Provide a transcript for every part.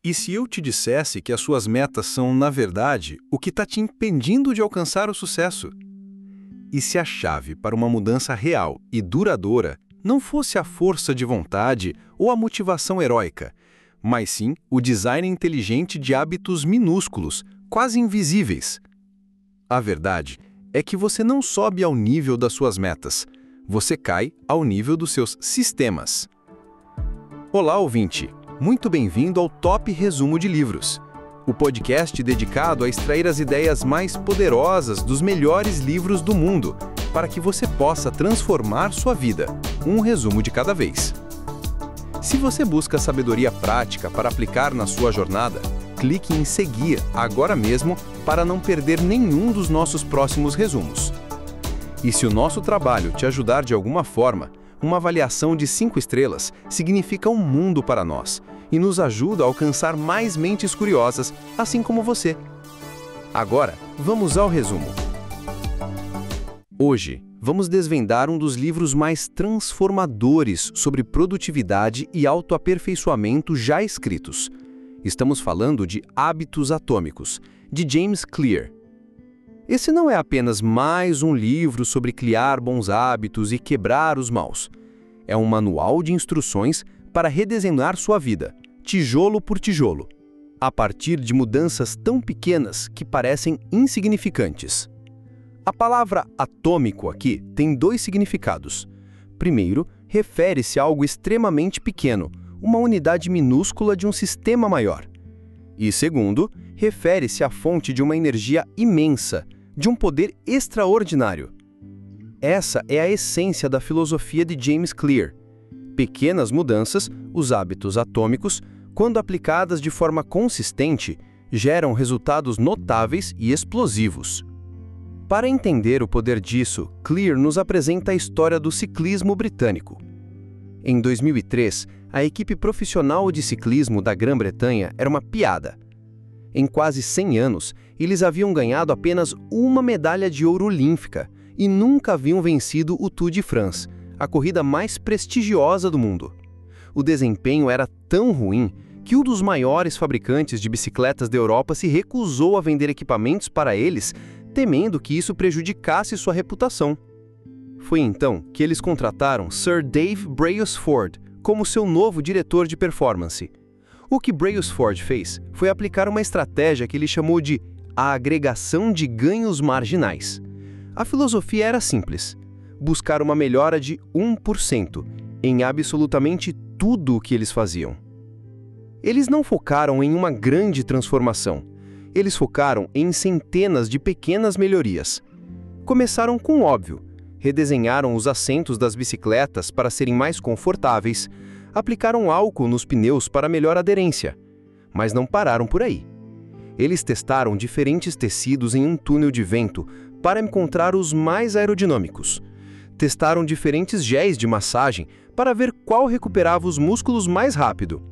E se eu te dissesse que as suas metas são, na verdade, o que está te impedindo de alcançar o sucesso? E se a chave para uma mudança real e duradoura não fosse a força de vontade ou a motivação heróica, mas sim o design inteligente de hábitos minúsculos, quase invisíveis? A verdade é que você não sobe ao nível das suas metas, você cai ao nível dos seus sistemas. Olá, ouvinte! Muito bem-vindo ao Top Resumo de Livros, o podcast dedicado a extrair as ideias mais poderosas dos melhores livros do mundo, para que você possa transformar sua vida, um resumo de cada vez. Se você busca sabedoria prática para aplicar na sua jornada, clique em seguir agora mesmo para não perder nenhum dos nossos próximos resumos. E se o nosso trabalho te ajudar de alguma forma, uma avaliação de 5 estrelas significa um mundo para nós e nos ajuda a alcançar mais mentes curiosas, assim como você. Agora, vamos ao resumo. Hoje, vamos desvendar um dos livros mais transformadores sobre produtividade e autoaperfeiçoamento já escritos. Estamos falando de Hábitos Atômicos, de James Clear. Esse não é apenas mais um livro sobre criar bons hábitos e quebrar os maus. É um manual de instruções para redesenhar sua vida, tijolo por tijolo, a partir de mudanças tão pequenas que parecem insignificantes. A palavra atômico aqui tem 2 significados. Primeiro, refere-se a algo extremamente pequeno, uma unidade minúscula de um sistema maior. E segundo, refere-se à fonte de uma energia imensa, de um poder extraordinário. Essa é a essência da filosofia de James Clear. Pequenas mudanças, os hábitos atômicos, quando aplicadas de forma consistente, geram resultados notáveis e explosivos. Para entender o poder disso, Clear nos apresenta a história do ciclismo britânico. Em 2003, a equipe profissional de ciclismo da Grã-Bretanha era uma piada. Em quase 100 anos, eles haviam ganhado apenas uma medalha de ouro olímpica e nunca haviam vencido o Tour de France, a corrida mais prestigiosa do mundo. O desempenho era tão ruim que um dos maiores fabricantes de bicicletas da Europa se recusou a vender equipamentos para eles, temendo que isso prejudicasse sua reputação. Foi então que eles contrataram Sir Dave Brailsford como seu novo diretor de performance. O que Brailsford fez foi aplicar uma estratégia que ele chamou de a agregação de ganhos marginais. A filosofia era simples: buscar uma melhora de 1% em absolutamente tudo o que eles faziam. Eles não focaram em uma grande transformação. Eles focaram em centenas de pequenas melhorias. Começaram com o óbvio: redesenharam os assentos das bicicletas para serem mais confortáveis, aplicaram álcool nos pneus para melhor aderência. Mas não pararam por aí. Eles testaram diferentes tecidos em um túnel de vento para encontrar os mais aerodinâmicos. Testaram diferentes géis de massagem para ver qual recuperava os músculos mais rápido.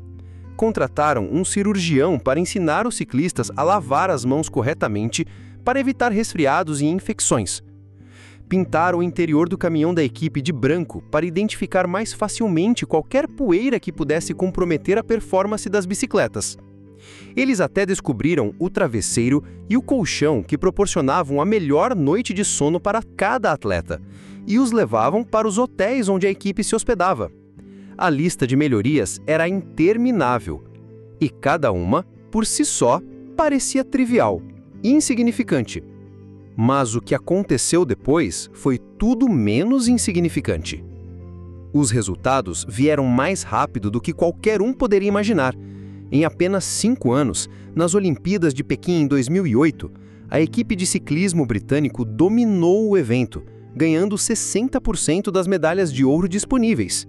Contrataram um cirurgião para ensinar os ciclistas a lavar as mãos corretamente para evitar resfriados e infecções. Pintaram o interior do caminhão da equipe de branco para identificar mais facilmente qualquer poeira que pudesse comprometer a performance das bicicletas. Eles até descobriram o travesseiro e o colchão que proporcionavam a melhor noite de sono para cada atleta e os levavam para os hotéis onde a equipe se hospedava. A lista de melhorias era interminável e cada uma, por si só, parecia trivial, insignificante. Mas o que aconteceu depois foi tudo menos insignificante. Os resultados vieram mais rápido do que qualquer um poderia imaginar. Em apenas 5 anos, nas Olimpíadas de Pequim em 2008, a equipe de ciclismo britânico dominou o evento, ganhando 60% das medalhas de ouro disponíveis.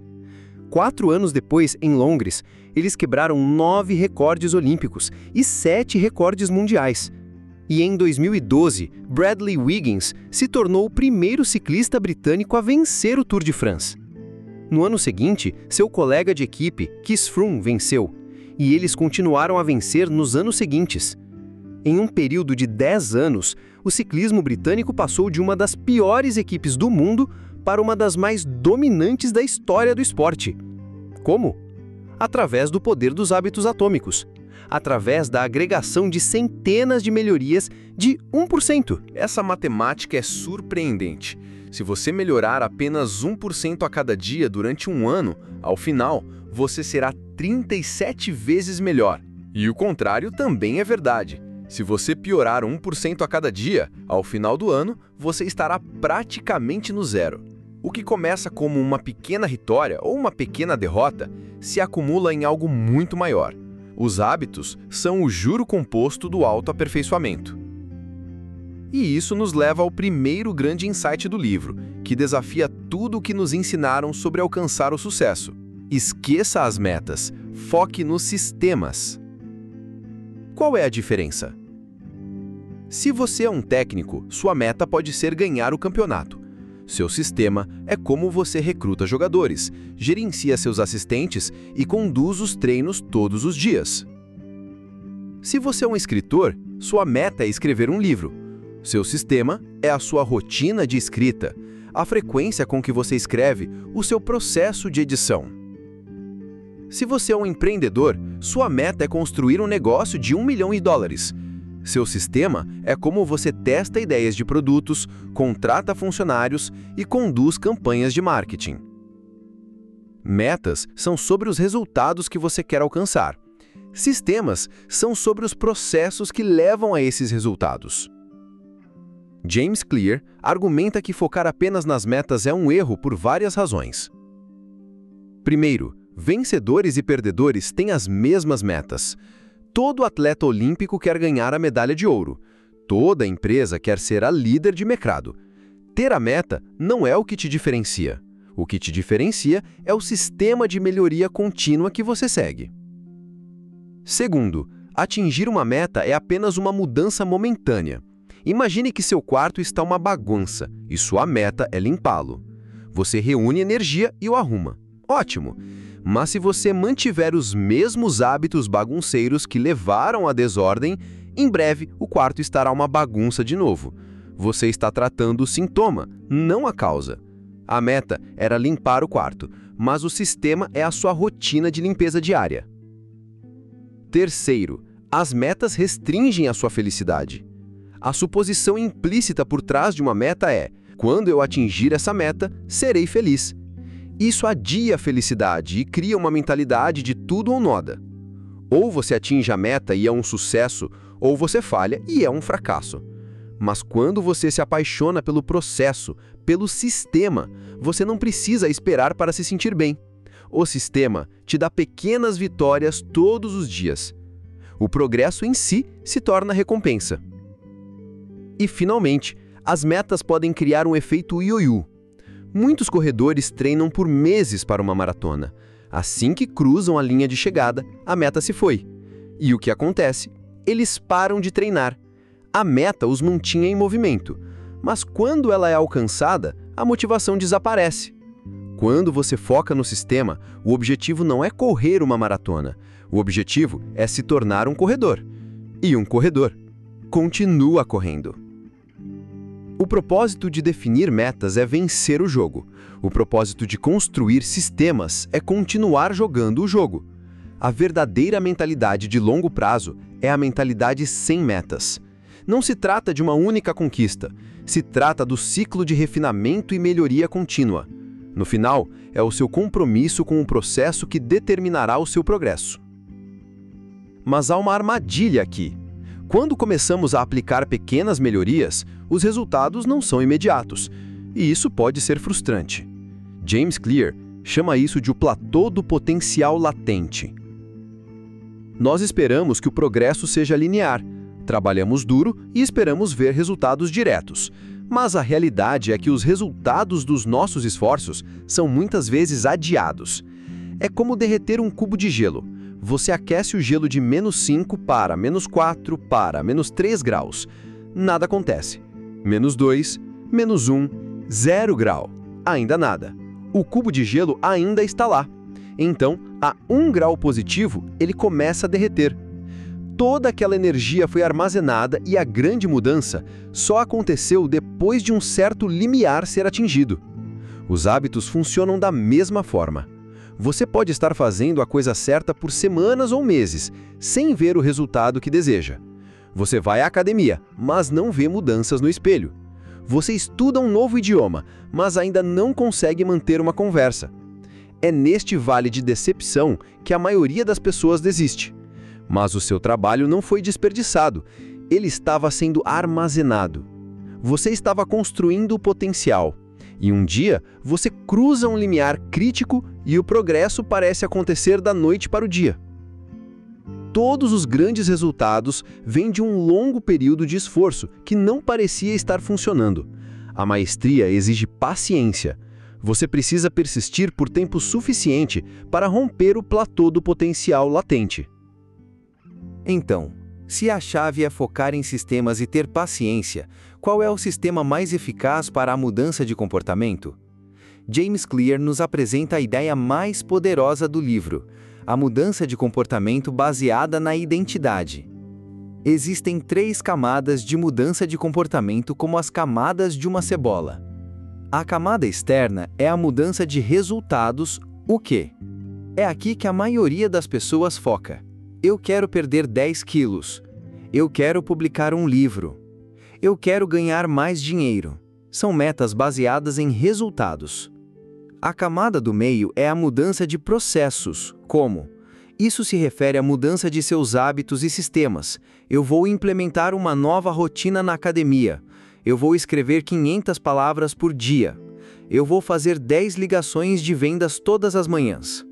4 anos depois, em Londres, eles quebraram 9 recordes olímpicos e 7 recordes mundiais. E em 2012, Bradley Wiggins se tornou o primeiro ciclista britânico a vencer o Tour de France. No ano seguinte, seu colega de equipe, Chris Froome, venceu, e eles continuaram a vencer nos anos seguintes. Em um período de 10 anos, o ciclismo britânico passou de uma das piores equipes do mundo para uma das mais dominantes da história do esporte. Como? Através do poder dos hábitos atômicos. através da agregação de centenas de melhorias de 1%. Essa matemática é surpreendente. Se você melhorar apenas 1% a cada dia durante um ano, ao final, você será 37 vezes melhor. E o contrário também é verdade. Se você piorar 1% a cada dia, ao final do ano, você estará praticamente no zero. O que começa como uma pequena vitória ou uma pequena derrota se acumula em algo muito maior. Os hábitos são o juro composto do autoaperfeiçoamento. E isso nos leva ao primeiro grande insight do livro, que desafia tudo o que nos ensinaram sobre alcançar o sucesso. Esqueça as metas, foque nos sistemas. Qual é a diferença? Se você é um técnico, sua meta pode ser ganhar o campeonato. Seu sistema é como você recruta jogadores, gerencia seus assistentes e conduz os treinos todos os dias. Se você é um escritor, sua meta é escrever um livro. Seu sistema é a sua rotina de escrita, a frequência com que você escreve, o seu processo de edição. Se você é um empreendedor, sua meta é construir um negócio de $1 milhão. Seu sistema é como você testa ideias de produtos, contrata funcionários e conduz campanhas de marketing. Metas são sobre os resultados que você quer alcançar. Sistemas são sobre os processos que levam a esses resultados. James Clear argumenta que focar apenas nas metas é um erro por várias razões. Primeiro, vencedores e perdedores têm as mesmas metas. Todo atleta olímpico quer ganhar a medalha de ouro. Toda empresa quer ser a líder de mercado. Ter a meta não é o que te diferencia. O que te diferencia é o sistema de melhoria contínua que você segue. Segundo, atingir uma meta é apenas uma mudança momentânea. Imagine que seu quarto está uma bagunça e sua meta é limpá-lo. Você reúne energia e o arruma. Ótimo! Mas se você mantiver os mesmos hábitos bagunceiros que levaram à desordem, em breve o quarto estará uma bagunça de novo. Você está tratando o sintoma, não a causa. A meta era limpar o quarto, mas o sistema é a sua rotina de limpeza diária. Terceiro, as metas restringem a sua felicidade. A suposição implícita por trás de uma meta é: quando eu atingir essa meta, serei feliz. Isso adia a felicidade e cria uma mentalidade de tudo ou nada. Ou você atinge a meta e é um sucesso, ou você falha e é um fracasso. Mas quando você se apaixona pelo processo, pelo sistema, você não precisa esperar para se sentir bem. O sistema te dá pequenas vitórias todos os dias. O progresso em si se torna recompensa. E, finalmente, as metas podem criar um efeito ioiô. Muitos corredores treinam por meses para uma maratona. Assim que cruzam a linha de chegada, a meta se foi. E o que acontece? Eles param de treinar. A meta os mantinha em movimento, mas quando ela é alcançada, a motivação desaparece. Quando você foca no sistema, o objetivo não é correr uma maratona. O objetivo é se tornar um corredor. E um corredor continua correndo. O propósito de definir metas é vencer o jogo. O propósito de construir sistemas é continuar jogando o jogo. A verdadeira mentalidade de longo prazo é a mentalidade sem metas. Não se trata de uma única conquista, se trata do ciclo de refinamento e melhoria contínua. No final, é o seu compromisso com o processo que determinará o seu progresso. Mas há uma armadilha aqui. Quando começamos a aplicar pequenas melhorias, os resultados não são imediatos, e isso pode ser frustrante. James Clear chama isso de o platô do potencial latente. Nós esperamos que o progresso seja linear, trabalhamos duro e esperamos ver resultados diretos, mas a realidade é que os resultados dos nossos esforços são muitas vezes adiados. É como derreter um cubo de gelo. Você aquece o gelo de -5 para -4 para -3 graus. Nada acontece. -2, -1, 0 grau. Ainda nada. O cubo de gelo ainda está lá. Então, a 1 grau positivo, ele começa a derreter. Toda aquela energia foi armazenada e a grande mudança só aconteceu depois de um certo limiar ser atingido. Os hábitos funcionam da mesma forma. Você pode estar fazendo a coisa certa por semanas ou meses, sem ver o resultado que deseja. Você vai à academia, mas não vê mudanças no espelho. Você estuda um novo idioma, mas ainda não consegue manter uma conversa. É neste vale de decepção que a maioria das pessoas desiste. Mas o seu trabalho não foi desperdiçado, ele estava sendo armazenado. Você estava construindo o potencial. E um dia, você cruza um limiar crítico e o progresso parece acontecer da noite para o dia. Todos os grandes resultados vêm de um longo período de esforço que não parecia estar funcionando. A maestria exige paciência. Você precisa persistir por tempo suficiente para romper o platô do potencial latente. Então, se a chave é focar em sistemas e ter paciência, qual é o sistema mais eficaz para a mudança de comportamento? James Clear nos apresenta a ideia mais poderosa do livro, a mudança de comportamento baseada na identidade. Existem 3 camadas de mudança de comportamento como as camadas de uma cebola. A camada externa é a mudança de resultados, o quê? É aqui que a maioria das pessoas foca. Eu quero perder 10 quilos. Eu quero publicar um livro. Eu quero ganhar mais dinheiro. São metas baseadas em resultados. A camada do meio é a mudança de processos, como? Isso se refere à mudança de seus hábitos e sistemas. Eu vou implementar uma nova rotina na academia. Eu vou escrever 500 palavras por dia. Eu vou fazer 10 ligações de vendas todas as manhãs.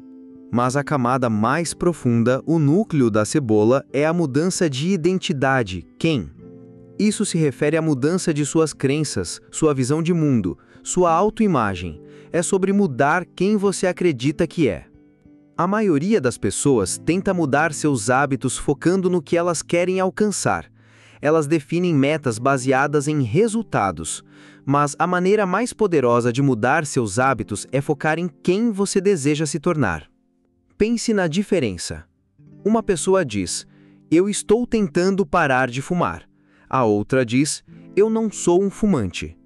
Mas a camada mais profunda, o núcleo da cebola, é a mudança de identidade, quem? Isso se refere à mudança de suas crenças, sua visão de mundo, sua autoimagem. É sobre mudar quem você acredita que é. A maioria das pessoas tenta mudar seus hábitos focando no que elas querem alcançar. Elas definem metas baseadas em resultados, mas a maneira mais poderosa de mudar seus hábitos é focar em quem você deseja se tornar. Pense na diferença. Uma pessoa diz, eu estou tentando parar de fumar. A outra diz, eu não sou um fumante.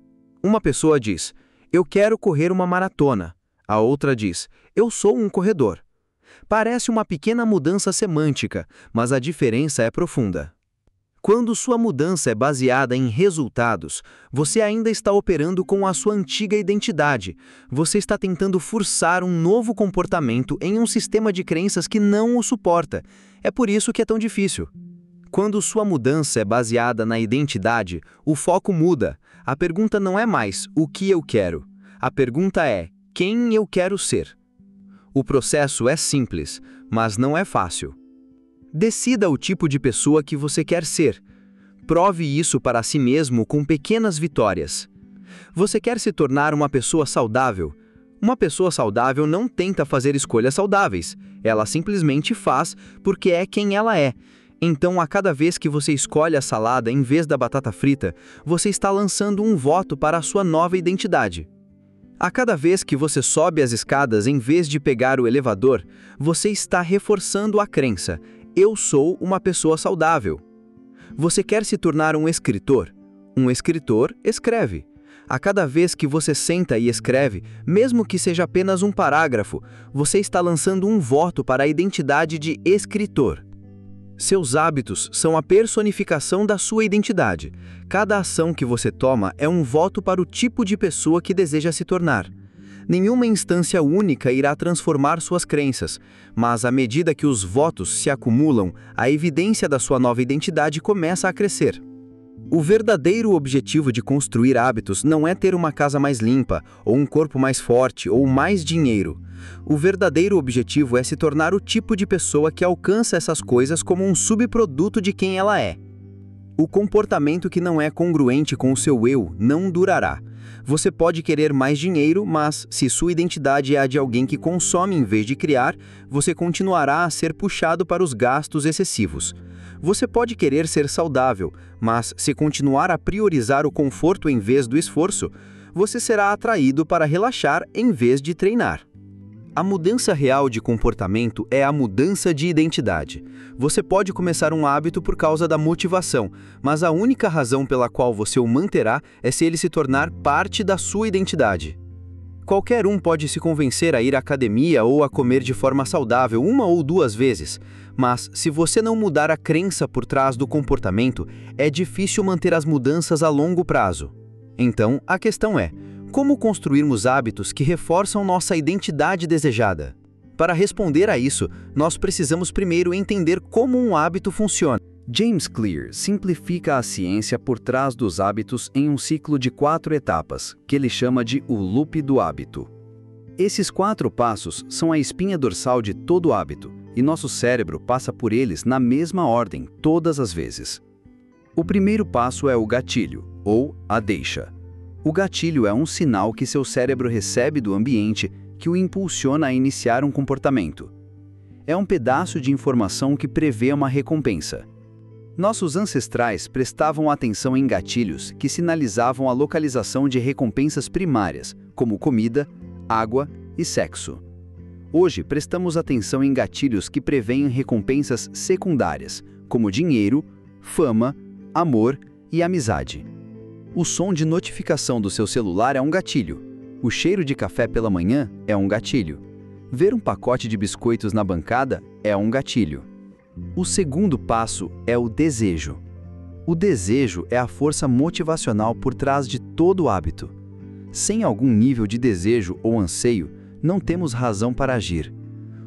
Uma pessoa diz, eu quero correr uma maratona. A outra diz, eu sou um corredor. Parece uma pequena mudança semântica, mas a diferença é profunda. Quando sua mudança é baseada em resultados, você ainda está operando com a sua antiga identidade. Você está tentando forçar um novo comportamento em um sistema de crenças que não o suporta. É por isso que é tão difícil. Quando sua mudança é baseada na identidade, o foco muda. A pergunta não é mais o que eu quero. A pergunta é quem eu quero ser. O processo é simples, mas não é fácil. Decida o tipo de pessoa que você quer ser. Prove isso para si mesmo com pequenas vitórias. Você quer se tornar uma pessoa saudável? Uma pessoa saudável não tenta fazer escolhas saudáveis. Ela simplesmente faz porque é quem ela é. Então, a cada vez que você escolhe a salada em vez da batata frita, você está lançando um voto para a sua nova identidade. A cada vez que você sobe as escadas em vez de pegar o elevador, você está reforçando a crença: eu sou uma pessoa saudável. Você quer se tornar um escritor? Um escritor escreve. A cada vez que você senta e escreve, mesmo que seja apenas um parágrafo, você está lançando um voto para a identidade de escritor. Seus hábitos são a personificação da sua identidade. Cada ação que você toma é um voto para o tipo de pessoa que deseja se tornar. Nenhuma instância única irá transformar suas crenças, mas à medida que os votos se acumulam, a evidência da sua nova identidade começa a crescer. O verdadeiro objetivo de construir hábitos não é ter uma casa mais limpa, ou um corpo mais forte, ou mais dinheiro. O verdadeiro objetivo é se tornar o tipo de pessoa que alcança essas coisas como um subproduto de quem ela é. O comportamento que não é congruente com o seu eu não durará. Você pode querer mais dinheiro, mas se sua identidade é a de alguém que consome em vez de criar, você continuará a ser puxado para os gastos excessivos. Você pode querer ser saudável, mas se continuar a priorizar o conforto em vez do esforço, você será atraído para relaxar em vez de treinar. A mudança real de comportamento é a mudança de identidade. Você pode começar um hábito por causa da motivação, mas a única razão pela qual você o manterá é se ele se tornar parte da sua identidade. Qualquer um pode se convencer a ir à academia ou a comer de forma saudável 1 ou 2 vezes, mas se você não mudar a crença por trás do comportamento, é difícil manter as mudanças a longo prazo. Então, a questão é: como construirmos hábitos que reforçam nossa identidade desejada? Para responder a isso, nós precisamos primeiro entender como um hábito funciona. James Clear simplifica a ciência por trás dos hábitos em um ciclo de 4 etapas, que ele chama de o loop do hábito. Esses 4 passos são a espinha dorsal de todo hábito, e nosso cérebro passa por eles na mesma ordem todas as vezes. O primeiro passo é o gatilho, ou a deixa. O gatilho é um sinal que seu cérebro recebe do ambiente que o impulsiona a iniciar um comportamento. É um pedaço de informação que prevê uma recompensa. Nossos ancestrais prestavam atenção em gatilhos que sinalizavam a localização de recompensas primárias, como comida, água e sexo. Hoje, prestamos atenção em gatilhos que prevêem recompensas secundárias, como dinheiro, fama, amor e amizade. O som de notificação do seu celular é um gatilho. O cheiro de café pela manhã é um gatilho. Ver um pacote de biscoitos na bancada é um gatilho. O segundo passo é o desejo. O desejo é a força motivacional por trás de todo o hábito. Sem algum nível de desejo ou anseio, não temos razão para agir.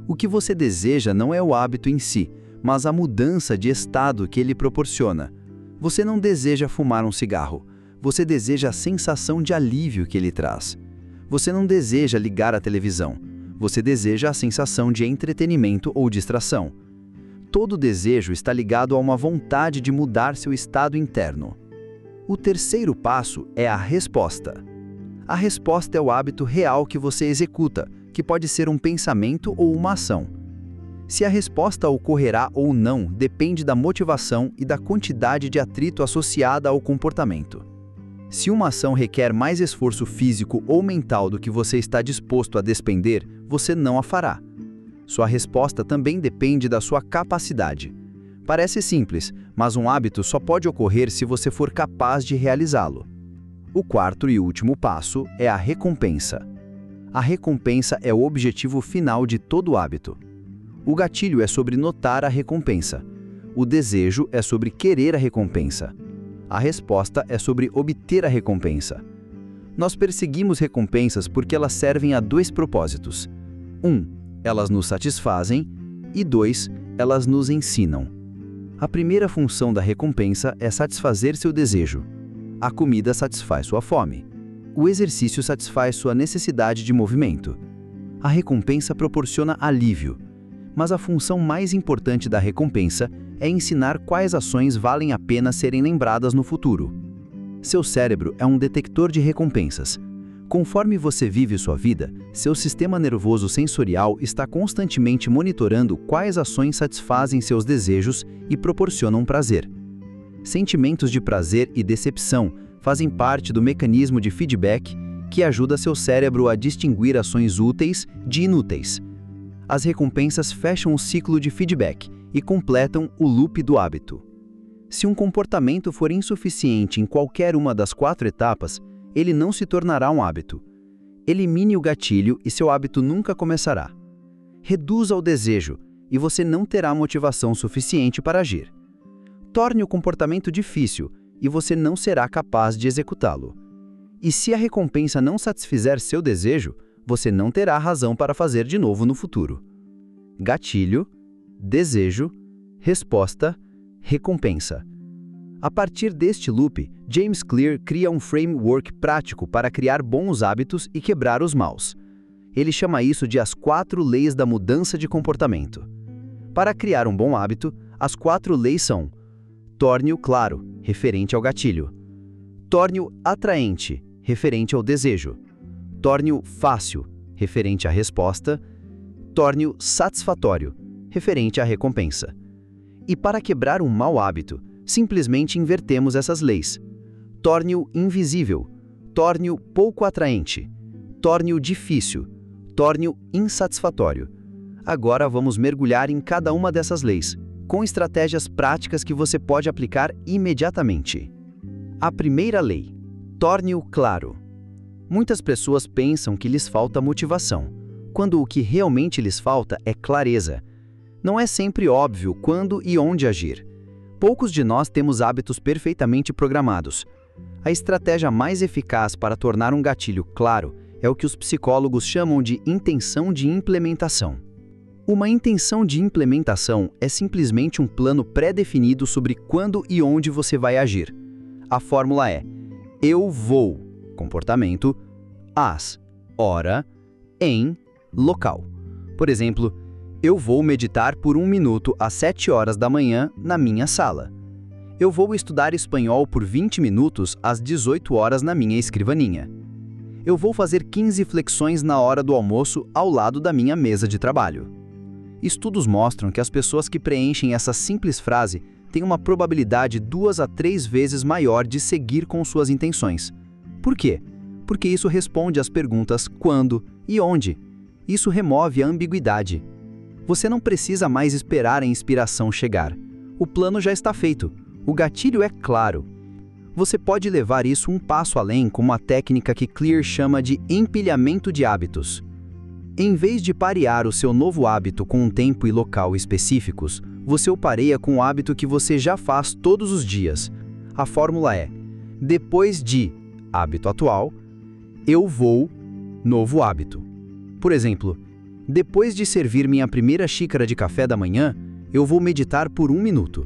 O que você deseja não é o hábito em si, mas a mudança de estado que ele proporciona. Você não deseja fumar um cigarro, você deseja a sensação de alívio que ele traz. Você não deseja ligar a televisão, você deseja a sensação de entretenimento ou distração. Todo desejo está ligado a uma vontade de mudar seu estado interno. O terceiro passo é a resposta. A resposta é o hábito real que você executa, que pode ser um pensamento ou uma ação. Se a resposta ocorrerá ou não depende da motivação e da quantidade de atrito associada ao comportamento. Se uma ação requer mais esforço físico ou mental do que você está disposto a despender, você não a fará. Sua resposta também depende da sua capacidade. Parece simples, mas um hábito só pode ocorrer se você for capaz de realizá-lo. O quarto e último passo é a recompensa. A recompensa é o objetivo final de todo hábito. O gatilho é sobre notar a recompensa. O desejo é sobre querer a recompensa. A resposta é sobre obter a recompensa. Nós perseguimos recompensas porque elas servem a 2 propósitos. 1. Elas nos satisfazem, e 2, elas nos ensinam. A primeira função da recompensa é satisfazer seu desejo. A comida satisfaz sua fome. O exercício satisfaz sua necessidade de movimento. A recompensa proporciona alívio. Mas a função mais importante da recompensa é ensinar quais ações valem a pena serem lembradas no futuro. Seu cérebro é um detector de recompensas. Conforme você vive sua vida, seu sistema nervoso sensorial está constantemente monitorando quais ações satisfazem seus desejos e proporcionam prazer. Sentimentos de prazer e decepção fazem parte do mecanismo de feedback que ajuda seu cérebro a distinguir ações úteis de inúteis. As recompensas fecham o ciclo de feedback e completam o loop do hábito. Se um comportamento for insuficiente em qualquer uma das 4 etapas, ele não se tornará um hábito. Elimine o gatilho e seu hábito nunca começará. Reduza o desejo e você não terá motivação suficiente para agir. Torne o comportamento difícil e você não será capaz de executá-lo. E se a recompensa não satisfizer seu desejo, você não terá razão para fazer de novo no futuro. Gatilho, desejo, resposta, recompensa. A partir deste loop, James Clear cria um framework prático para criar bons hábitos e quebrar os maus. Ele chama isso de as 4 leis da mudança de comportamento. Para criar um bom hábito, as 4 leis são: torne-o claro, referente ao gatilho; torne-o atraente, referente ao desejo; torne-o fácil, referente à resposta; torne-o satisfatório, referente à recompensa. E para quebrar um mau hábito, simplesmente invertemos essas leis. Torne-o invisível, torne-o pouco atraente, torne-o difícil, torne-o insatisfatório. Agora vamos mergulhar em cada uma dessas leis, com estratégias práticas que você pode aplicar imediatamente. A primeira lei: torne-o claro. Muitas pessoas pensam que lhes falta motivação, quando o que realmente lhes falta é clareza. Não é sempre óbvio quando e onde agir. Poucos de nós temos hábitos perfeitamente programados. A estratégia mais eficaz para tornar um gatilho claro é o que os psicólogos chamam de intenção de implementação. Uma intenção de implementação é simplesmente um plano pré-definido sobre quando e onde você vai agir. A fórmula é: eu vou, comportamento, as, hora, em, local. Por exemplo, eu vou meditar por 1 minuto às 7 horas da manhã na minha sala. Eu vou estudar espanhol por 20 minutos às 18 horas na minha escrivaninha. Eu vou fazer 15 flexões na hora do almoço ao lado da minha mesa de trabalho. Estudos mostram que as pessoas que preenchem essa simples frase têm uma probabilidade 2 a 3 vezes maior de seguir com suas intenções. Por quê? Porque isso responde às perguntas quando e onde. Isso remove a ambiguidade. Você não precisa mais esperar a inspiração chegar. O plano já está feito. O gatilho é claro. Você pode levar isso um passo além com uma técnica que Clear chama de empilhamento de hábitos. Em vez de parear o seu novo hábito com um tempo e local específicos, você o pareia com o hábito que você já faz todos os dias. A fórmula é: depois de hábito atual, eu vou novo hábito. Por exemplo, depois de servir minha primeira xícara de café da manhã, eu vou meditar por 1 minuto.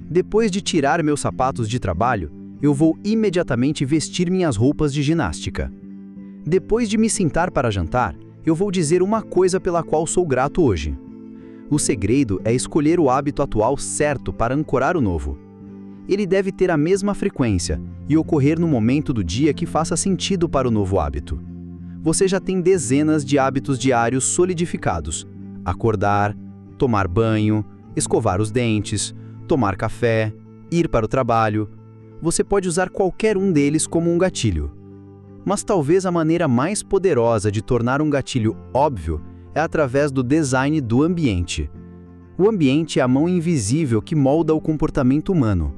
Depois de tirar meus sapatos de trabalho, eu vou imediatamente vestir minhas roupas de ginástica. Depois de me sentar para jantar, eu vou dizer uma coisa pela qual sou grato hoje. O segredo é escolher o hábito atual certo para ancorar o novo. Ele deve ter a mesma frequência e ocorrer no momento do dia que faça sentido para o novo hábito. Você já tem dezenas de hábitos diários solidificados: acordar, tomar banho, escovar os dentes, tomar café, ir para o trabalho. Você pode usar qualquer um deles como um gatilho. Mas talvez a maneira mais poderosa de tornar um gatilho óbvio é através do design do ambiente. O ambiente é a mão invisível que molda o comportamento humano.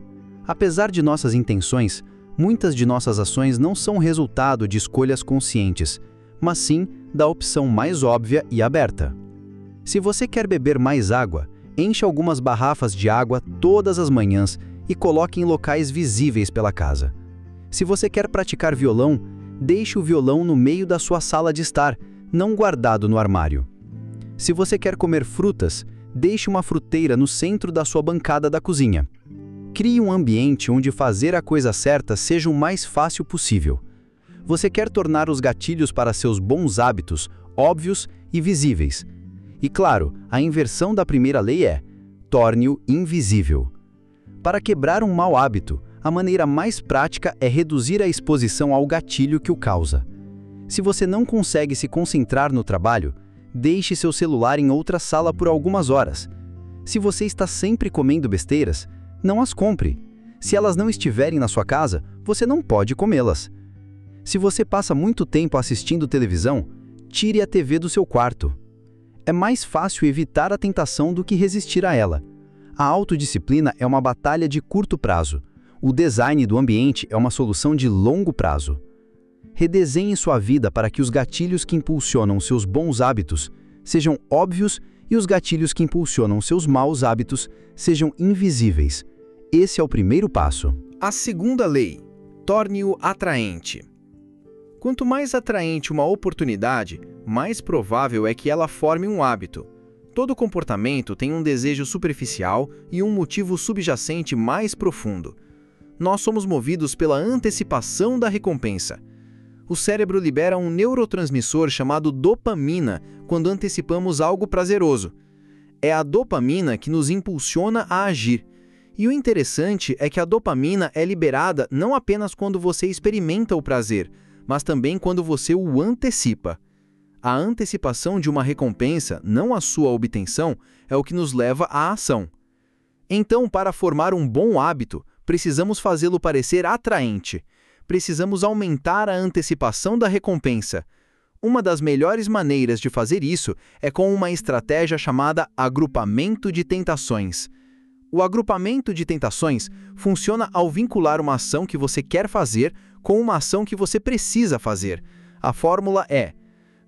Apesar de nossas intenções, muitas de nossas ações não são resultado de escolhas conscientes, mas sim da opção mais óbvia e aberta. Se você quer beber mais água, encha algumas garrafas de água todas as manhãs e coloque em locais visíveis pela casa. Se você quer praticar violão, deixe o violão no meio da sua sala de estar, não guardado no armário. Se você quer comer frutas, deixe uma fruteira no centro da sua bancada da cozinha. Crie um ambiente onde fazer a coisa certa seja o mais fácil possível. Você quer tornar os gatilhos para seus bons hábitos óbvios e visíveis. E claro, a inversão da primeira lei é: torne-o invisível. Para quebrar um mau hábito, a maneira mais prática é reduzir a exposição ao gatilho que o causa. Se você não consegue se concentrar no trabalho, deixe seu celular em outra sala por algumas horas. Se você está sempre comendo besteiras, não as compre. Se elas não estiverem na sua casa, você não pode comê-las. Se você passa muito tempo assistindo televisão, tire a TV do seu quarto. É mais fácil evitar a tentação do que resistir a ela. A autodisciplina é uma batalha de curto prazo. O design do ambiente é uma solução de longo prazo. Redesenhe sua vida para que os gatilhos que impulsionam seus bons hábitos sejam óbvios e os gatilhos que impulsionam seus maus hábitos sejam invisíveis. Esse é o primeiro passo. A segunda lei: torne-o atraente. Quanto mais atraente uma oportunidade, mais provável é que ela forme um hábito. Todo comportamento tem um desejo superficial e um motivo subjacente mais profundo. Nós somos movidos pela antecipação da recompensa. O cérebro libera um neurotransmissor chamado dopamina quando antecipamos algo prazeroso. É a dopamina que nos impulsiona a agir. E o interessante é que a dopamina é liberada não apenas quando você experimenta o prazer, mas também quando você o antecipa. A antecipação de uma recompensa, não a sua obtenção, é o que nos leva à ação. Então, para formar um bom hábito, precisamos fazê-lo parecer atraente. Precisamos aumentar a antecipação da recompensa. Uma das melhores maneiras de fazer isso é com uma estratégia chamada agrupamento de tentações. O agrupamento de tentações funciona ao vincular uma ação que você quer fazer com uma ação que você precisa fazer. A fórmula é: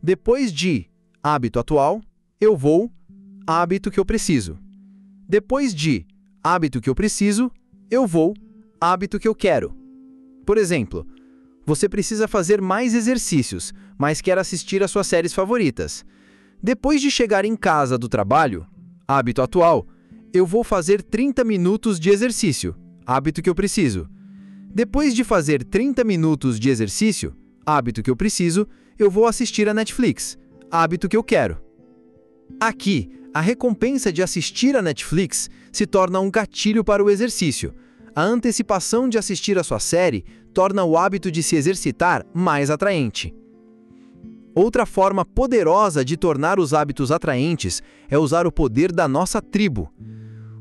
depois de hábito atual, eu vou hábito que eu preciso. Depois de hábito que eu preciso, eu vou hábito que eu quero. Por exemplo, você precisa fazer mais exercícios, mas quer assistir às suas séries favoritas. Depois de chegar em casa do trabalho, hábito atual, eu vou fazer 30 minutos de exercício, hábito que eu preciso. Depois de fazer 30 minutos de exercício, hábito que eu preciso, eu vou assistir a Netflix, hábito que eu quero. Aqui, a recompensa de assistir a Netflix se torna um gatilho para o exercício. A antecipação de assistir a sua série torna o hábito de se exercitar mais atraente. Outra forma poderosa de tornar os hábitos atraentes é usar o poder da nossa tribo.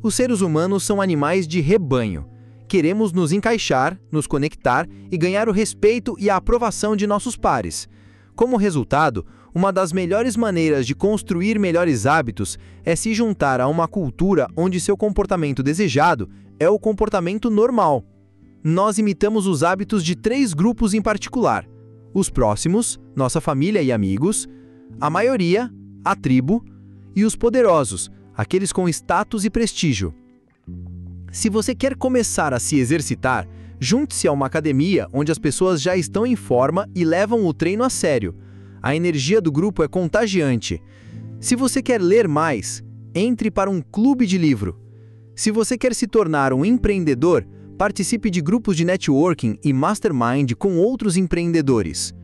Os seres humanos são animais de rebanho. Queremos nos encaixar, nos conectar e ganhar o respeito e a aprovação de nossos pares. Como resultado, uma das melhores maneiras de construir melhores hábitos é se juntar a uma cultura onde seu comportamento desejado é o comportamento normal. Nós imitamos os hábitos de 3 grupos em particular: os próximos, nossa família e amigos, a maioria, a tribo, e os poderosos, aqueles com status e prestígio. Se você quer começar a se exercitar, junte-se a uma academia onde as pessoas já estão em forma e levam o treino a sério. A energia do grupo é contagiante. Se você quer ler mais, entre para um clube de livro. Se você quer se tornar um empreendedor, participe de grupos de networking e mastermind com outros empreendedores.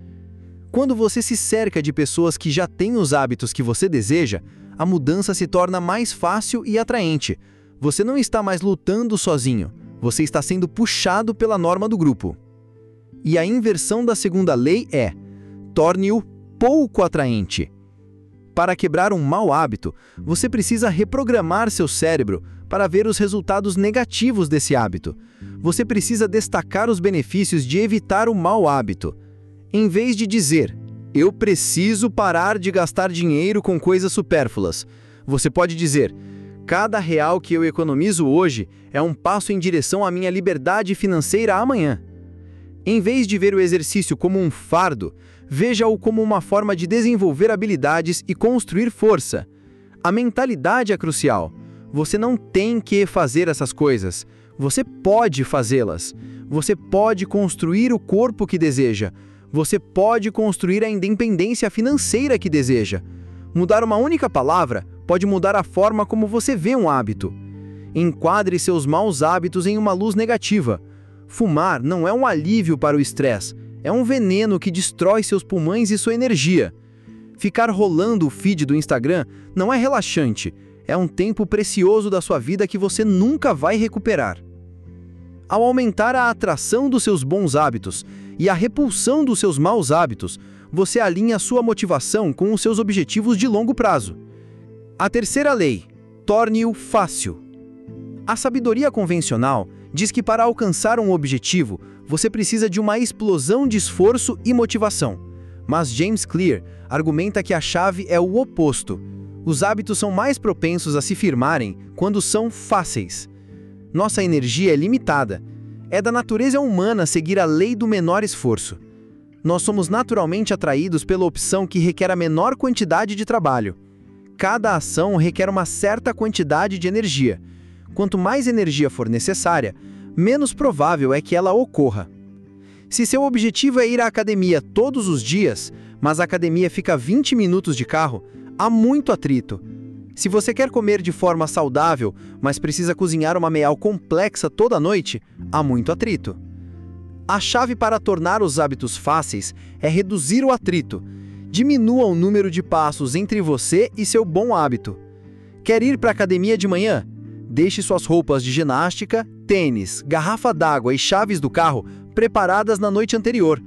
Quando você se cerca de pessoas que já têm os hábitos que você deseja, a mudança se torna mais fácil e atraente. Você não está mais lutando sozinho, você está sendo puxado pela norma do grupo. E a inversão da segunda lei é: torne-o pouco atraente. Para quebrar um mau hábito, você precisa reprogramar seu cérebro para ver os resultados negativos desse hábito. Você precisa destacar os benefícios de evitar o mau hábito. Em vez de dizer, eu preciso parar de gastar dinheiro com coisas supérfluas, você pode dizer, cada real que eu economizo hoje é um passo em direção à minha liberdade financeira amanhã. Em vez de ver o exercício como um fardo, veja-o como uma forma de desenvolver habilidades e construir força. A mentalidade é crucial. Você não tem que fazer essas coisas. Você pode fazê-las. Você pode construir o corpo que deseja. Você pode construir a independência financeira que deseja. Mudar uma única palavra pode mudar a forma como você vê um hábito. Enquadre seus maus hábitos em uma luz negativa. Fumar não é um alívio para o estresse, é um veneno que destrói seus pulmões e sua energia. Ficar rolando o feed do Instagram não é relaxante, é um tempo precioso da sua vida que você nunca vai recuperar. Ao aumentar a atração dos seus bons hábitos e a repulsão dos seus maus hábitos, você alinha sua motivação com os seus objetivos de longo prazo. A terceira lei: torne-o fácil. A sabedoria convencional diz que para alcançar um objetivo, você precisa de uma explosão de esforço e motivação. Mas James Clear argumenta que a chave é o oposto. Os hábitos são mais propensos a se firmarem quando são fáceis. Nossa energia é limitada. É da natureza humana seguir a lei do menor esforço. Nós somos naturalmente atraídos pela opção que requer a menor quantidade de trabalho. Cada ação requer uma certa quantidade de energia. Quanto mais energia for necessária, menos provável é que ela ocorra. Se seu objetivo é ir à academia todos os dias, mas a academia fica a 20 minutos de carro, há muito atrito. Se você quer comer de forma saudável, mas precisa cozinhar uma meal complexa toda noite, há muito atrito. A chave para tornar os hábitos fáceis é reduzir o atrito. Diminua o número de passos entre você e seu bom hábito. Quer ir para a academia de manhã? Deixe suas roupas de ginástica, tênis, garrafa d'água e chaves do carro preparadas na noite anterior.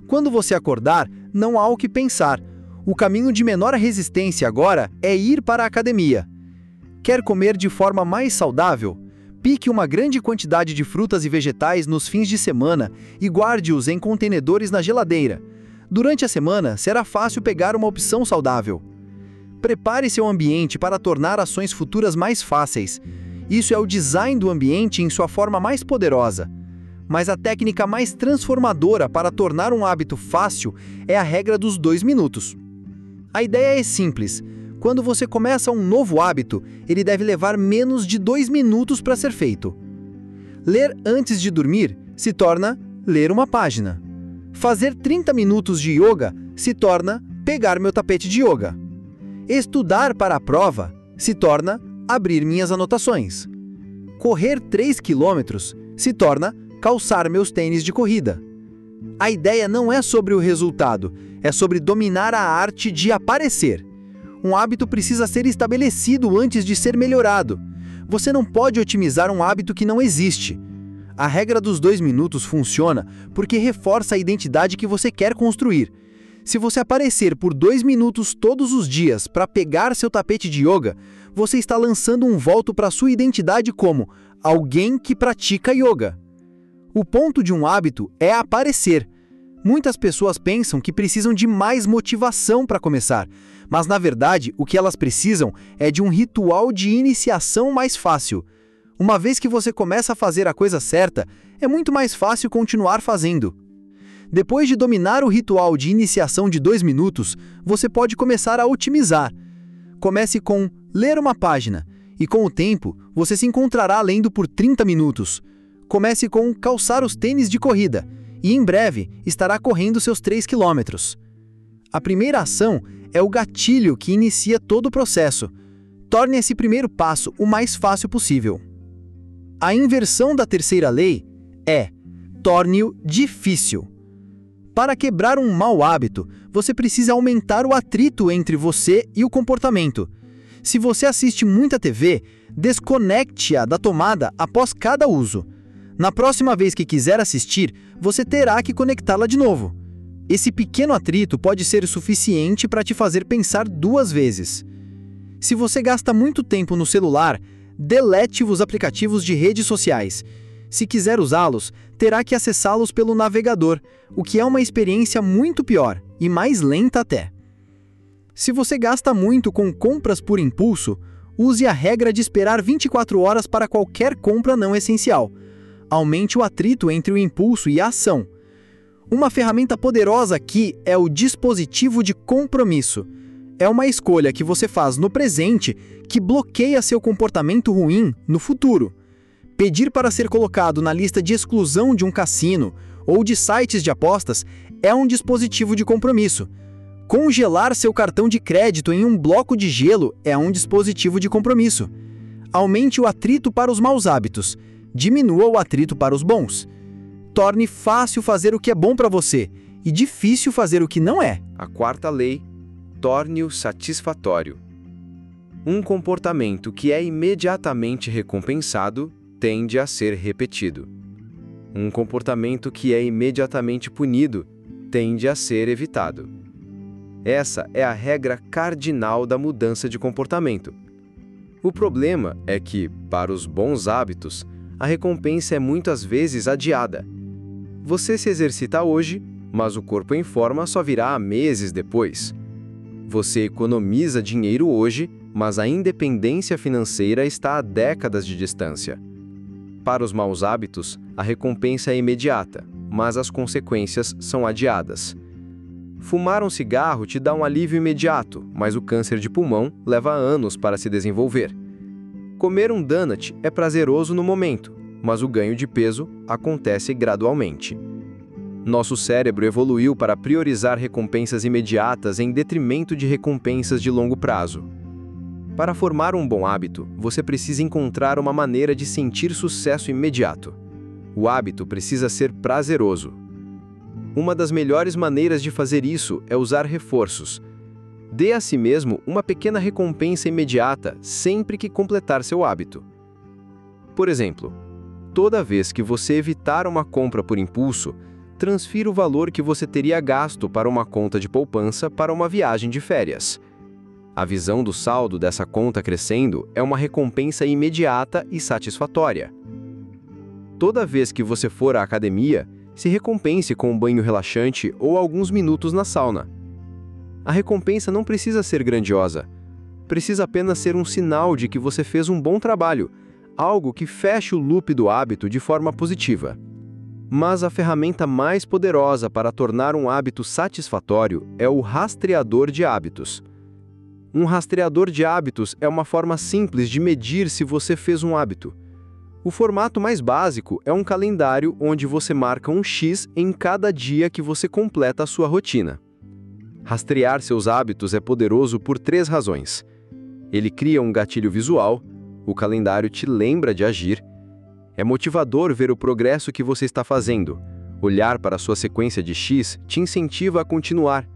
Quando você acordar, não há o que pensar. O caminho de menor resistência agora é ir para a academia. Quer comer de forma mais saudável? Pique uma grande quantidade de frutas e vegetais nos fins de semana e guarde-os em contenedores na geladeira. Durante a semana, será fácil pegar uma opção saudável. Prepare seu ambiente para tornar ações futuras mais fáceis. Isso é o design do ambiente em sua forma mais poderosa. Mas a técnica mais transformadora para tornar um hábito fácil é a regra dos 2 minutos. A ideia é simples. Quando você começa um novo hábito, ele deve levar menos de 2 minutos para ser feito. Ler antes de dormir se torna ler uma página. Fazer 30 minutos de yoga se torna pegar meu tapete de yoga. Estudar para a prova se torna abrir minhas anotações. Correr 3 quilômetros se torna calçar meus tênis de corrida. A ideia não é sobre o resultado, é sobre dominar a arte de aparecer. Um hábito precisa ser estabelecido antes de ser melhorado. Você não pode otimizar um hábito que não existe. A regra dos 2 minutos funciona porque reforça a identidade que você quer construir. Se você aparecer por 2 minutos todos os dias para pegar seu tapete de yoga, você está lançando um voto para sua identidade como alguém que pratica yoga. O ponto de um hábito é aparecer. Muitas pessoas pensam que precisam de mais motivação para começar, mas na verdade o que elas precisam é de um ritual de iniciação mais fácil. Uma vez que você começa a fazer a coisa certa, é muito mais fácil continuar fazendo. Depois de dominar o ritual de iniciação de 2 minutos, você pode começar a otimizar. Comece com ler uma página, e com o tempo, você se encontrará lendo por 30 minutos. Comece com calçar os tênis de corrida, e em breve estará correndo seus 3 quilômetros. A primeira ação é o gatilho que inicia todo o processo. Torne esse primeiro passo o mais fácil possível. A inversão da terceira lei é: torne-o difícil. Para quebrar um mau hábito, você precisa aumentar o atrito entre você e o comportamento. Se você assiste muita TV, desconecte-a da tomada após cada uso. Na próxima vez que quiser assistir, você terá que conectá-la de novo. Esse pequeno atrito pode ser suficiente para te fazer pensar 2 vezes. Se você gasta muito tempo no celular, delete os aplicativos de redes sociais. Se quiser usá-los, terá que acessá-los pelo navegador, o que é uma experiência muito pior e mais lenta até. Se você gasta muito com compras por impulso, use a regra de esperar 24 horas para qualquer compra não essencial. Aumente o atrito entre o impulso e a ação. Uma ferramenta poderosa aqui é o dispositivo de compromisso. É uma escolha que você faz no presente que bloqueia seu comportamento ruim no futuro. Pedir para ser colocado na lista de exclusão de um cassino ou de sites de apostas é um dispositivo de compromisso. Congelar seu cartão de crédito em um bloco de gelo é um dispositivo de compromisso. Aumente o atrito para os maus hábitos. Diminua o atrito para os bons. Torne fácil fazer o que é bom para você e difícil fazer o que não é. A quarta lei: torne-o satisfatório. Um comportamento que é imediatamente recompensado tende a ser repetido. Um comportamento que é imediatamente punido tende a ser evitado. Essa é a regra cardinal da mudança de comportamento. O problema é que, para os bons hábitos, a recompensa é muitas vezes adiada. Você se exercita hoje, mas o corpo em forma só virá meses depois. Você economiza dinheiro hoje, mas a independência financeira está a décadas de distância. Para os maus hábitos, a recompensa é imediata, mas as consequências são adiadas. Fumar um cigarro te dá um alívio imediato, mas o câncer de pulmão leva anos para se desenvolver. Comer um donut é prazeroso no momento, mas o ganho de peso acontece gradualmente. Nosso cérebro evoluiu para priorizar recompensas imediatas em detrimento de recompensas de longo prazo. Para formar um bom hábito, você precisa encontrar uma maneira de sentir sucesso imediato. O hábito precisa ser prazeroso. Uma das melhores maneiras de fazer isso é usar reforços. Dê a si mesmo uma pequena recompensa imediata sempre que completar seu hábito. Por exemplo, toda vez que você evitar uma compra por impulso, transfira o valor que você teria gasto para uma conta de poupança para uma viagem de férias. A visão do saldo dessa conta crescendo é uma recompensa imediata e satisfatória. Toda vez que você for à academia, se recompense com um banho relaxante ou alguns minutos na sauna. A recompensa não precisa ser grandiosa. Precisa apenas ser um sinal de que você fez um bom trabalho, algo que feche o loop do hábito de forma positiva. Mas a ferramenta mais poderosa para tornar um hábito satisfatório é o rastreador de hábitos. Um rastreador de hábitos é uma forma simples de medir se você fez um hábito. O formato mais básico é um calendário onde você marca um X em cada dia que você completa a sua rotina. Rastrear seus hábitos é poderoso por 3 razões. Ele cria um gatilho visual, o calendário te lembra de agir, é motivador ver o progresso que você está fazendo, olhar para a sua sequência de X te incentiva a continuar.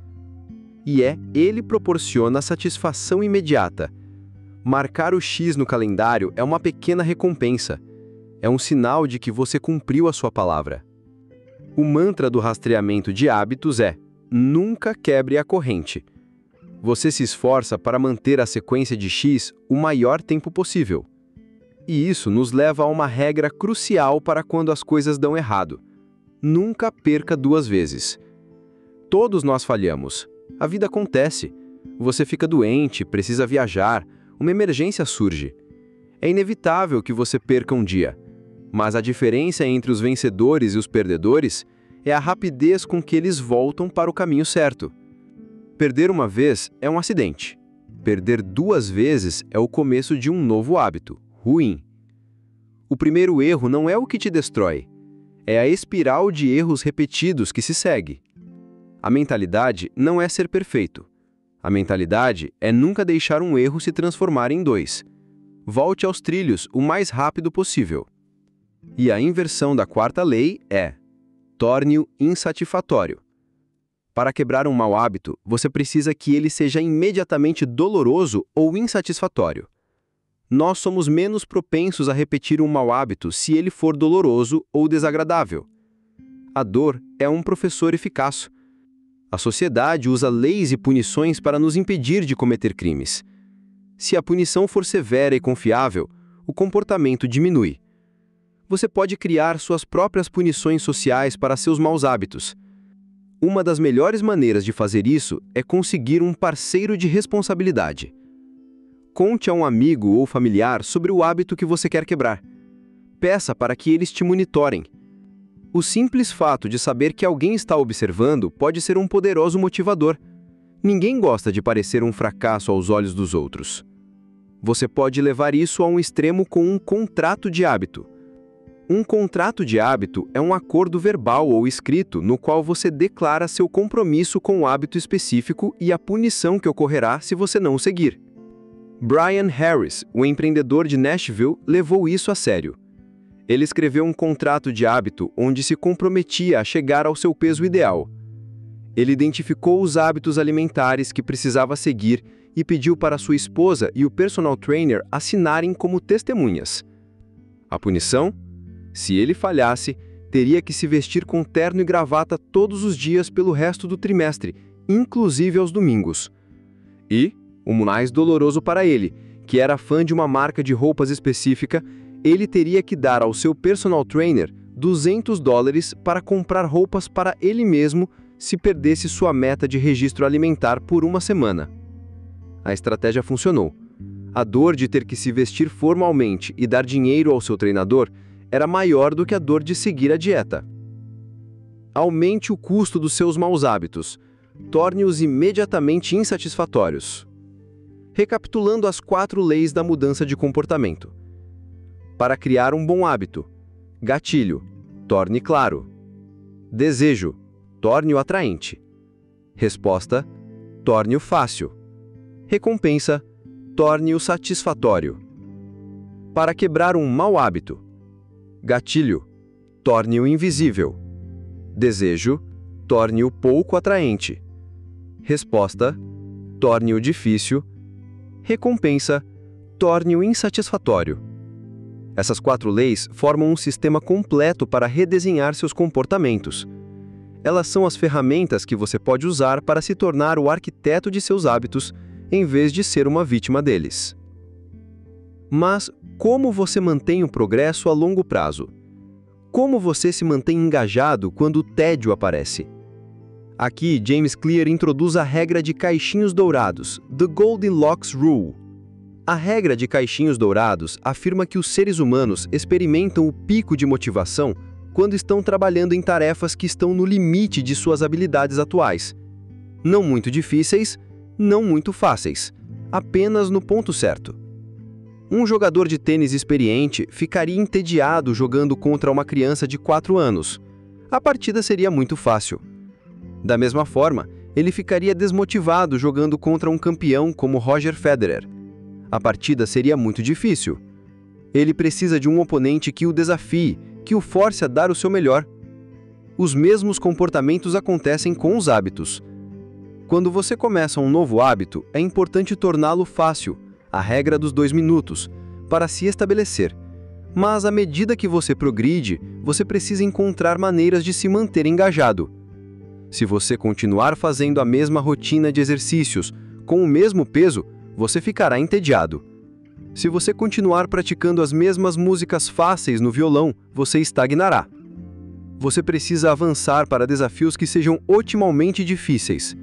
E ele proporciona satisfação imediata. Marcar o X no calendário é uma pequena recompensa. É um sinal de que você cumpriu a sua palavra. O mantra do rastreamento de hábitos é: nunca quebre a corrente. Você se esforça para manter a sequência de X o maior tempo possível. E isso nos leva a uma regra crucial para quando as coisas dão errado. Nunca perca 2 vezes. Todos nós falhamos. A vida acontece. Você fica doente, precisa viajar, uma emergência surge. É inevitável que você perca um dia. Mas a diferença entre os vencedores e os perdedores é a rapidez com que eles voltam para o caminho certo. Perder uma vez é um acidente. Perder 2 vezes é o começo de um novo hábito, ruim. O primeiro erro não é o que te destrói. É a espiral de erros repetidos que se segue. A mentalidade não é ser perfeito. A mentalidade é nunca deixar um erro se transformar em 2. Volte aos trilhos o mais rápido possível. E a inversão da 4ª lei é: torne-o insatisfatório. Para quebrar um mau hábito, você precisa que ele seja imediatamente doloroso ou insatisfatório. Nós somos menos propensos a repetir um mau hábito se ele for doloroso ou desagradável. A dor é um professor eficaz. A sociedade usa leis e punições para nos impedir de cometer crimes. Se a punição for severa e confiável, o comportamento diminui. Você pode criar suas próprias punições sociais para seus maus hábitos. Uma das melhores maneiras de fazer isso é conseguir um parceiro de responsabilidade. Conte a um amigo ou familiar sobre o hábito que você quer quebrar. Peça para que eles te monitorem. O simples fato de saber que alguém está observando pode ser um poderoso motivador. Ninguém gosta de parecer um fracasso aos olhos dos outros. Você pode levar isso a um extremo com um contrato de hábito. Um contrato de hábito é um acordo verbal ou escrito no qual você declara seu compromisso com o hábito específico e a punição que ocorrerá se você não o seguir. Brian Harris, o empreendedor de Nashville, levou isso a sério. Ele escreveu um contrato de hábito onde se comprometia a chegar ao seu peso ideal. Ele identificou os hábitos alimentares que precisava seguir e pediu para sua esposa e o personal trainer assinarem como testemunhas. A punição? Se ele falhasse, teria que se vestir com terno e gravata todos os dias pelo resto do trimestre, inclusive aos domingos. E, o mais doloroso para ele, que era fã de uma marca de roupas específica, ele teria que dar ao seu personal trainer $200 para comprar roupas para ele mesmo se perdesse sua meta de registro alimentar por uma semana. A estratégia funcionou. A dor de ter que se vestir formalmente e dar dinheiro ao seu treinador era maior do que a dor de seguir a dieta. Aumente o custo dos seus maus hábitos. Torne-os imediatamente insatisfatórios. Recapitulando as 4 leis da mudança de comportamento. Para criar um bom hábito. Gatilho. Torne claro. Desejo. Torne-o atraente. Resposta. Torne-o fácil. Recompensa. Torne-o satisfatório. Para quebrar um mau hábito. Gatilho. Torne-o invisível. Desejo. Torne-o pouco atraente. Resposta. Torne-o difícil. Recompensa. Torne-o insatisfatório. Essas 4 leis formam um sistema completo para redesenhar seus comportamentos. Elas são as ferramentas que você pode usar para se tornar o arquiteto de seus hábitos, em vez de ser uma vítima deles. Mas como você mantém o progresso a longo prazo? Como você se mantém engajado quando o tédio aparece? Aqui, James Clear introduz a regra de caixinhos dourados, The Goldilocks Rule. A regra de caixinhos dourados afirma que os seres humanos experimentam o pico de motivação quando estão trabalhando em tarefas que estão no limite de suas habilidades atuais. Não muito difíceis, não muito fáceis, apenas no ponto certo. Um jogador de tênis experiente ficaria entediado jogando contra uma criança de 4 anos. A partida seria muito fácil. Da mesma forma, ele ficaria desmotivado jogando contra um campeão como Roger Federer. A partida seria muito difícil. Ele precisa de um oponente que o desafie, que o force a dar o seu melhor. Os mesmos comportamentos acontecem com os hábitos. Quando você começa um novo hábito, é importante torná-lo fácil, a regra dos 2 minutos, para se estabelecer. Mas à medida que você progride, você precisa encontrar maneiras de se manter engajado. Se você continuar fazendo a mesma rotina de exercícios, com o mesmo peso, você ficará entediado. Se você continuar praticando as mesmas músicas fáceis no violão, você estagnará. Você precisa avançar para desafios que sejam otimamente difíceis.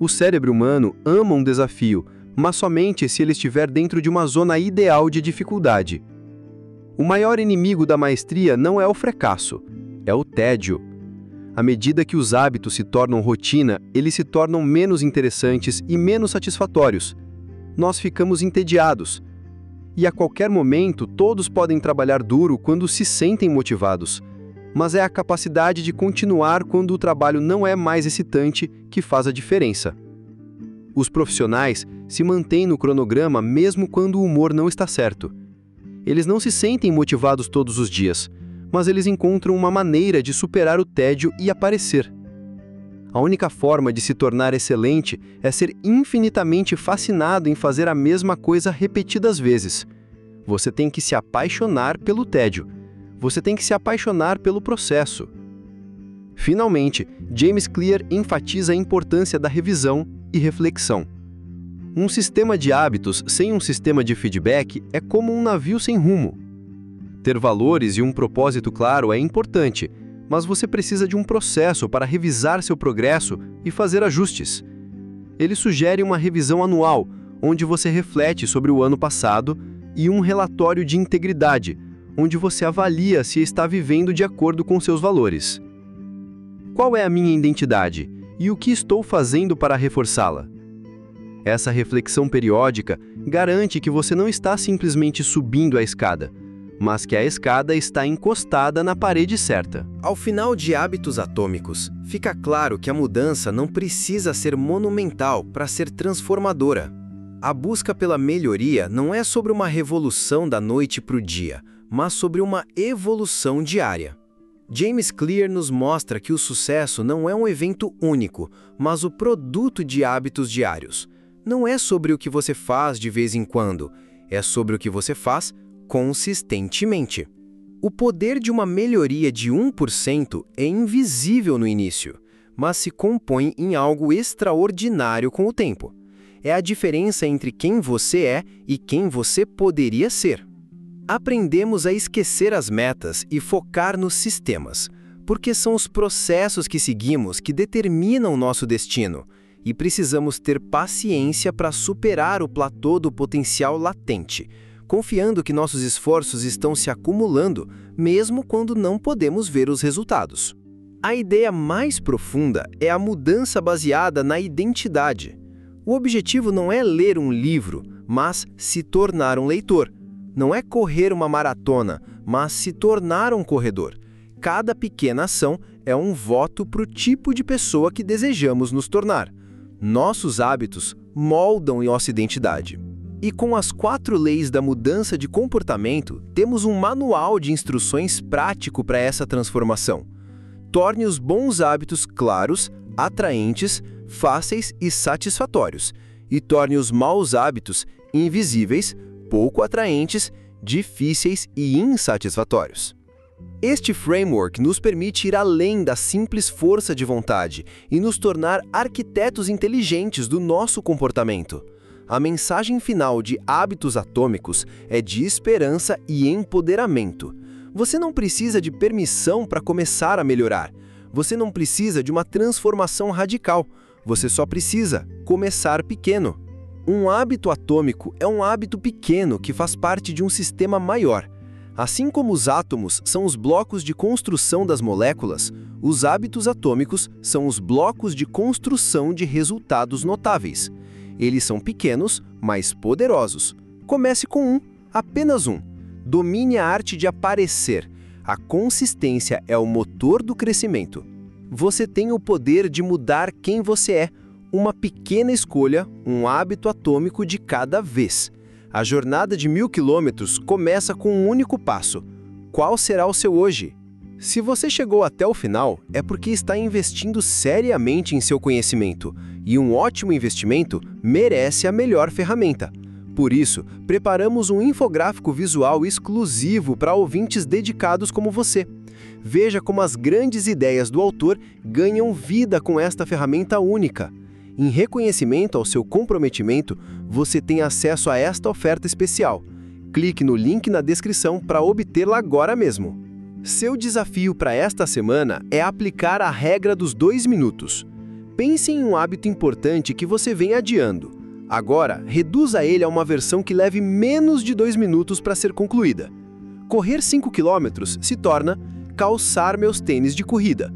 O cérebro humano ama um desafio, mas somente se ele estiver dentro de uma zona ideal de dificuldade. O maior inimigo da maestria não é o fracasso, é o tédio. À medida que os hábitos se tornam rotina, eles se tornam menos interessantes e menos satisfatórios. Nós ficamos entediados. E a qualquer momento, todos podem trabalhar duro quando se sentem motivados. Mas é a capacidade de continuar quando o trabalho não é mais excitante que faz a diferença. Os profissionais se mantêm no cronograma mesmo quando o humor não está certo. Eles não se sentem motivados todos os dias, mas eles encontram uma maneira de superar o tédio e aparecer. A única forma de se tornar excelente é ser infinitamente fascinado em fazer a mesma coisa repetidas vezes. Você tem que se apaixonar pelo tédio. Você tem que se apaixonar pelo processo. Finalmente, James Clear enfatiza a importância da revisão e reflexão. Um sistema de hábitos sem um sistema de feedback é como um navio sem rumo. Ter valores e um propósito claro é importante, mas você precisa de um processo para revisar seu progresso e fazer ajustes. Ele sugere uma revisão anual, onde você reflete sobre o ano passado, e um relatório de integridade, onde você avalia se está vivendo de acordo com seus valores. Qual é a minha identidade e o que estou fazendo para reforçá-la? Essa reflexão periódica garante que você não está simplesmente subindo a escada, mas que a escada está encostada na parede certa. Ao final de Hábitos Atômicos, fica claro que a mudança não precisa ser monumental para ser transformadora. A busca pela melhoria não é sobre uma revolução da noite para o dia, mas sobre uma evolução diária. James Clear nos mostra que o sucesso não é um evento único, mas o produto de hábitos diários. Não é sobre o que você faz de vez em quando, é sobre o que você faz consistentemente. O poder de uma melhoria de 1% é invisível no início, mas se compõe em algo extraordinário com o tempo. É a diferença entre quem você é e quem você poderia ser. Aprendemos a esquecer as metas e focar nos sistemas, porque são os processos que seguimos que determinam nosso destino, e precisamos ter paciência para superar o platô do potencial latente, confiando que nossos esforços estão se acumulando, mesmo quando não podemos ver os resultados. A ideia mais profunda é a mudança baseada na identidade. O objetivo não é ler um livro, mas se tornar um leitor. Não é correr uma maratona, mas se tornar um corredor. Cada pequena ação é um voto para o tipo de pessoa que desejamos nos tornar. Nossos hábitos moldam nossa identidade. E com as 4 leis da mudança de comportamento, temos um manual de instruções prático para essa transformação. Torne os bons hábitos claros, atraentes, fáceis e satisfatórios, e torne os maus hábitos invisíveis, pouco atraentes, difíceis e insatisfatórios. Este framework nos permite ir além da simples força de vontade e nos tornar arquitetos inteligentes do nosso comportamento. A mensagem final de Hábitos Atômicos é de esperança e empoderamento. Você não precisa de permissão para começar a melhorar. Você não precisa de uma transformação radical. Você só precisa começar pequeno. Um hábito atômico é um hábito pequeno que faz parte de um sistema maior. Assim como os átomos são os blocos de construção das moléculas, os hábitos atômicos são os blocos de construção de resultados notáveis. Eles são pequenos, mas poderosos. Comece com um, apenas um. Domine a arte de aparecer. A consistência é o motor do crescimento. Você tem o poder de mudar quem você é. Uma pequena escolha, um hábito atômico de cada vez. A jornada de 1000 quilômetros começa com um único passo. Qual será o seu hoje? Se você chegou até o final, é porque está investindo seriamente em seu conhecimento. E um ótimo investimento merece a melhor ferramenta. Por isso, preparamos um infográfico visual exclusivo para ouvintes dedicados como você. Veja como as grandes ideias do autor ganham vida com esta ferramenta única. Em reconhecimento ao seu comprometimento, você tem acesso a esta oferta especial. Clique no link na descrição para obtê-la agora mesmo. Seu desafio para esta semana é aplicar a regra dos 2 minutos. Pense em um hábito importante que você vem adiando. Agora, reduza ele a uma versão que leve menos de 2 minutos para ser concluída. Correr 5 km se torna calçar meus tênis de corrida.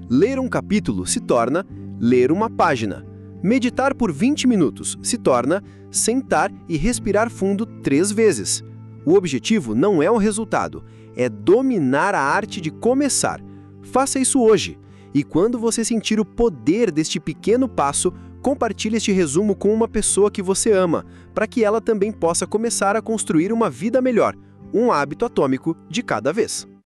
Ler um capítulo se torna ler uma página. Meditar por 20 minutos se torna sentar e respirar fundo 3 vezes. O objetivo não é o resultado, é dominar a arte de começar. Faça isso hoje. E quando você sentir o poder deste pequeno passo, compartilhe este resumo com uma pessoa que você ama, para que ela também possa começar a construir uma vida melhor, um hábito atômico de cada vez.